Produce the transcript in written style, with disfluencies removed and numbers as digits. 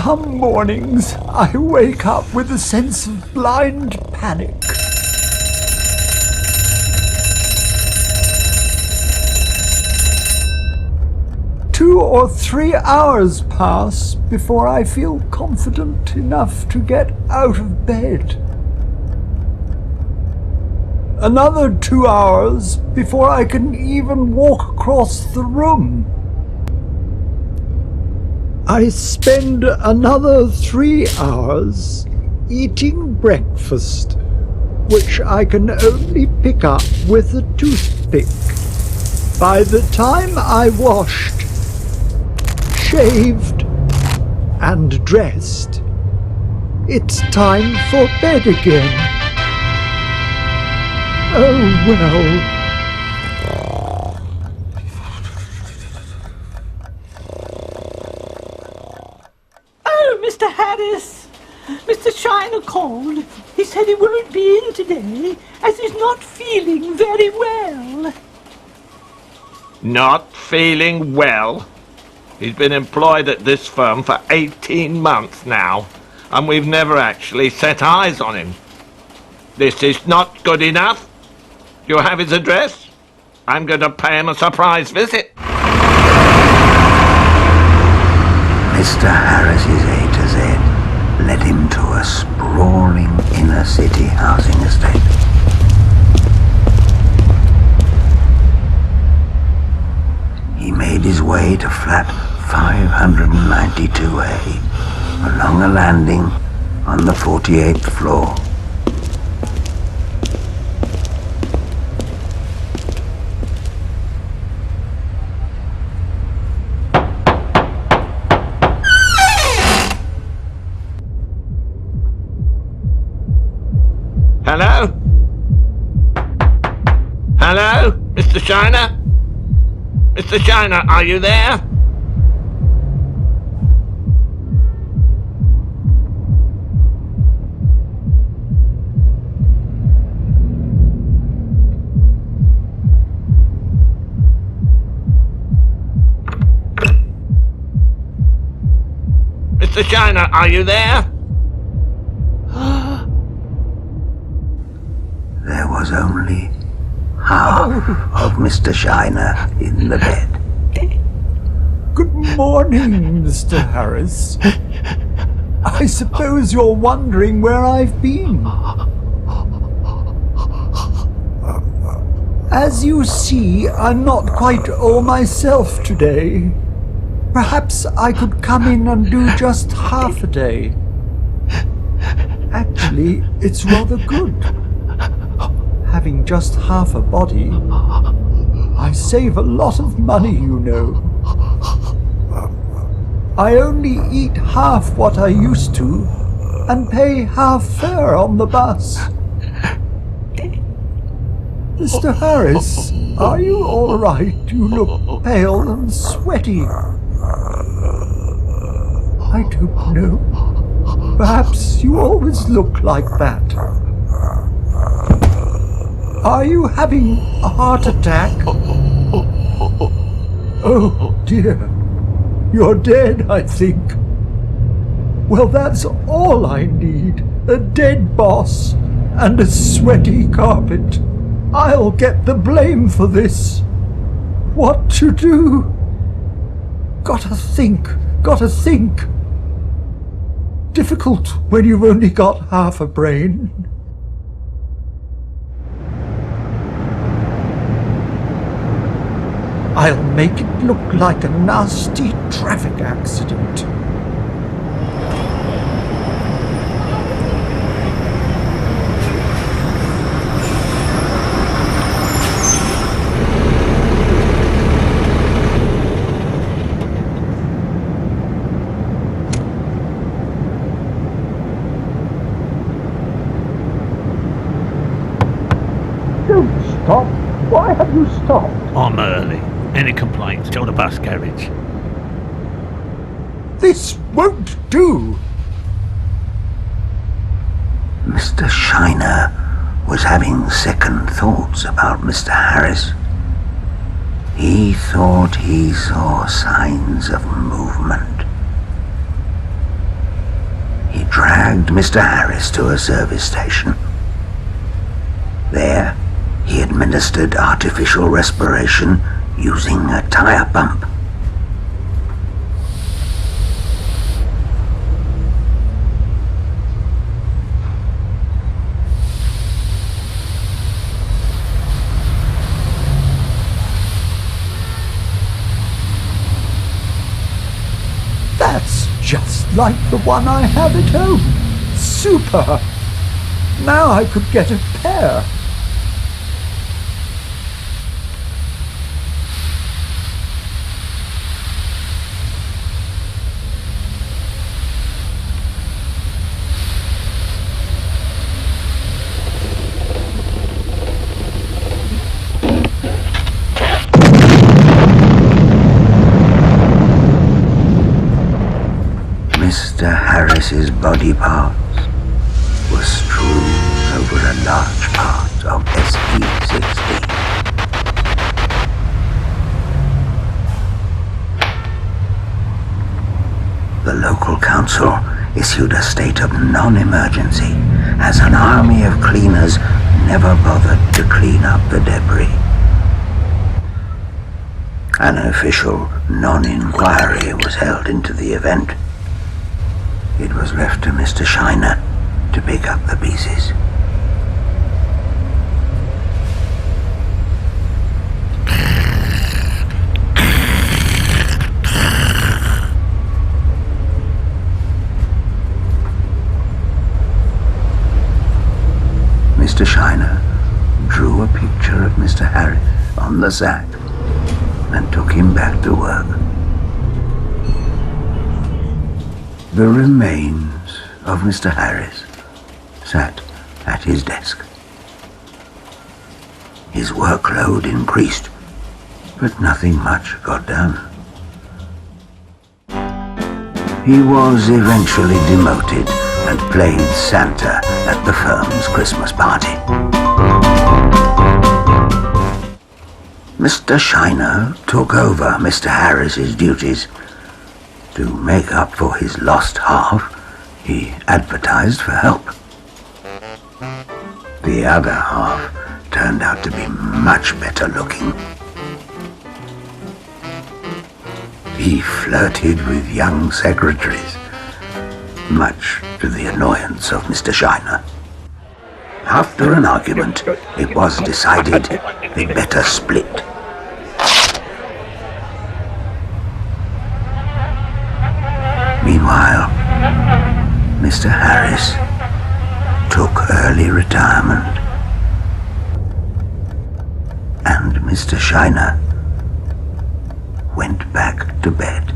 Some mornings I wake up with a sense of blind panic. Two or 3 hours pass before I feel confident enough to get out of bed. Another 2 hours before I can even walk across the room. I spend another 3 hours eating breakfast, which I can only pick up with a toothpick. By the time I washed, shaved, and dressed, it's time for bed again. Oh well. Oh, Mr. Harris! Mr. Shiner called. He said he won't be in today, as he's not feeling very well. Not feeling well? He's been employed at this firm for 18 months now, and we've never actually set eyes on him. This is not good enough. You have his address? I'm going to pay him a surprise visit. Mr. Harris's A to Z led him to a sprawling inner city housing estate. He made his way to flat 592A, along a landing on the 48th floor. Hello? Hello, Mr. Shiner? Mr. Shiner, are you there? Mr. Shiner, are you there? There was only half of Mr. Shiner in the bed. Good morning, Mr. Harris. I suppose you're wondering where I've been. As you see, I'm not quite all myself today. Perhaps I could come in and do just half a day. Actually, it's rather good. Having just half a body, I save a lot of money, you know. I only eat half what I used to, and pay half fare on the bus. Mr. Harris, are you all right? You look pale and sweaty. I don't know. Perhaps you always look like that. Are you having a heart attack? Oh dear. You're dead, I think. Well, that's all I need. A dead boss and a sweaty carpet. I'll get the blame for this. What to do? Gotta think. Difficult when you've only got half a brain. I'll make it look like a nasty traffic accident. Don't stop. Why have you stopped? I'm early. Any complaints? Go to the bus garage. This won't do. Mr. Shiner was having second thoughts about Mr. Harris. He thought he saw signs of movement. dragged Mr. Harris to a service station. There, he administered artificial respiration using a tire pump. That's just like the one I have at home. Super! Now I could get a pair. Mr. Harris's body parts were strewn over a large part of SE-16. The local council issued a state of non-emergency as an army of cleaners never bothered to clean up the debris. An official non-inquiry was held into the event. It was left to Mr. Shiner to pick up the pieces. Mr. Shiner drew a picture of Mr. Harris on the sack and took him back to work. The remains of Mr. Harris sat at his desk. His workload increased, but nothing much got done. He was eventually demoted and played Santa at the firm's Christmas party. Mr. Shiner took over Mr. Harris's duties. To make up for his lost half, he advertised for help. The other half turned out to be much better looking. He flirted with young secretaries, much to the annoyance of Mr. Shiner. After an argument, it was decided they better split. Meanwhile, Mr. Harris took early retirement, and Mr. Shiner went back to bed.